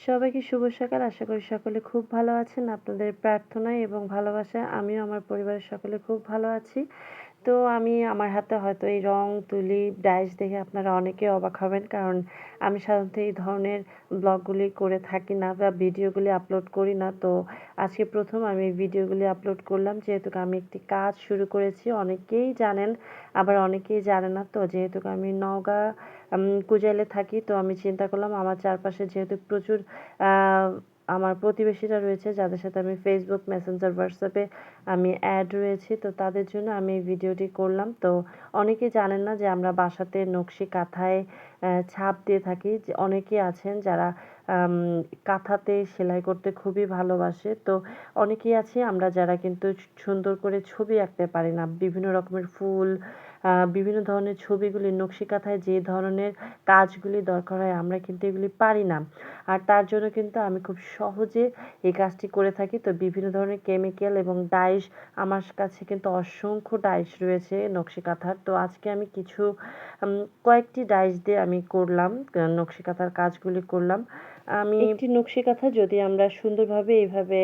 সবাইকে শুভ সকাল। আশা করি সকলে খুব ভালো আছেন। আপনাদের প্রার্থনায় এবং ভালোবাসায় আমিও আমার পরিবারের সকলে খুব ভালো আছি। তো আমি আমার হাতে হয়তো এই রং, তুলি, ডাইস দেখে আপনারা অনেকেই অবাক হবেন। কারণ আমি সাধারণত এই ধরনের ব্লগগুলি করে থাকি না বা ভিডিওগুলি আপলোড করি না। তো আজকে ১ম আমি এই ভিডিওগুলি আপলোড করলাম। যেহেতু আমি একটি কাজ শুরু করেছি। অনেকেই জানেন, আবার অনেকেই জানে না। তো যেহেতু আমি নওগাঁ কুজাইলে থাকি, তো আমি চিন্তা করলাম আমার চারপাশে যেহেতু প্রচুর আ আমার প্রতিবেশীরা রয়েছে যাদের সাথে আমি Facebook, Messenger, WhatsApp এ আমি অ্যাড রয়েছি। তো তাদের জন্য আমি এই ভিডিওটি করলাম। তো অনেকেই জানেন না যে আমরা বাসাতে নকশি কাঁথায় ছাপ দিয়ে থাকি। যে অনেকেই আছেন যারা আম কাঁথাতে সেলাই করতে খুবই ভালোবাসে। তো অনেকেই আছি আমরা যারা কিন্তু সুন্দর করে ছবি আঁকতে পারি না। বিভিন্ন রকমের ফুল, বিভিন্ন ধরনের ছবিগুলি নকশি কাঁথায় যে ধরনের কাজগুলি দরকার হয় আমরা কিন্তু এগুলি পারি না। আর তার জন্য কিন্তু আমি খুব সহজে এই কাজটি করে থাকি। তো বিভিন্ন ধরনের কেমিক্যাল এবং ডাইস আমার কাছে কিন্তু অসংখ্য ডাইস রয়েছে নকশি কাঁথার। তো আজকে আমি কিছু কয়েকটি ডাইস দিয়ে আমি করলাম, নকশি কাঁথার কাজগুলি করলাম। একটি নকশি কাঁথা যদি আমরা সুন্দরভাবে এইভাবে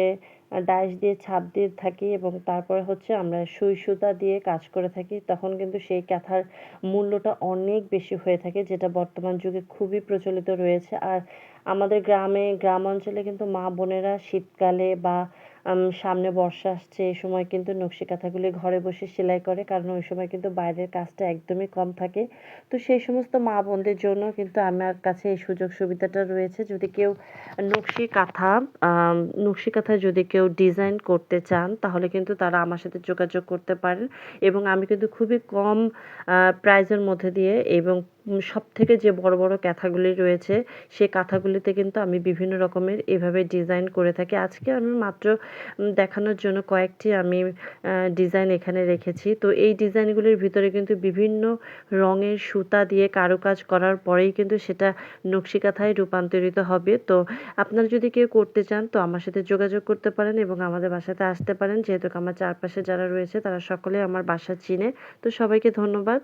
ডাইস দিয়ে ছাপ দিয়ে থাকি এবং তারপরে হচ্ছে আমরা সুই সুতা দিয়ে কাজ করে থাকি, তখন কিন্তু সেই কাঁথার মূল্যটা অনেক বেশি হয়ে থাকে, যেটা বর্তমান যুগে খুবই প্রচলিত রয়েছে। আর আমাদের গ্রাম অঞ্চলে কিন্তু মা বোনেরা শীতকালে বা সামনে বর্ষা আসছে, এই সময় কিন্তু নকশি কাঁথাগুলি ঘরে বসে সেলাই করে। কারণ ওই সময় কিন্তু বাইরের কাজটা একদমই কম থাকে। তো সেই সমস্ত মা বোনদের জন্য কিন্তু আমার কাছে এই সুযোগ সুবিধাটা রয়েছে। যদি কেউ নকশি কাঁথা আম নকশি কাঁথায় যদি কেউ ডিজাইন করতে চান, তাহলে কিন্তু তারা আমার সাথে যোগাযোগ করতে পারেন এবং আমি কিন্তু খুবই কম প্রাইসের মধ্যে দিয়ে এবং সবথেকে যে বড়, বড় কাঁথাগুলি রয়েছে, সেই কাঁথাগুলিতে কিন্তু আমি বিভিন্ন রকমের এভাবে ডিজাইন করে থাকি। আজকে আমি মাত্র দেখানোর জন্য কয়েকটি আমি ডিজাইন এখানে রেখেছি। তো এই ডিজাইনগুলির ভিতরে কিন্তু বিভিন্ন রঙের সুতা দিয়ে কারুকাজ করার পরেই কিন্তু সেটা নকশি কাঁথায় রূপান্তরিত হবে। তো আপনারা যদি কেউ করতে চান, তো আমার সাথে যোগাযোগ করতে পারেন এবং আমাদের বাসাতে আসতে পারেন। যেহেতু আমার চারপাশে যারা রয়েছে তারা সকলেই আমার বাসা চিনে। তো সবাইকে ধন্যবাদ।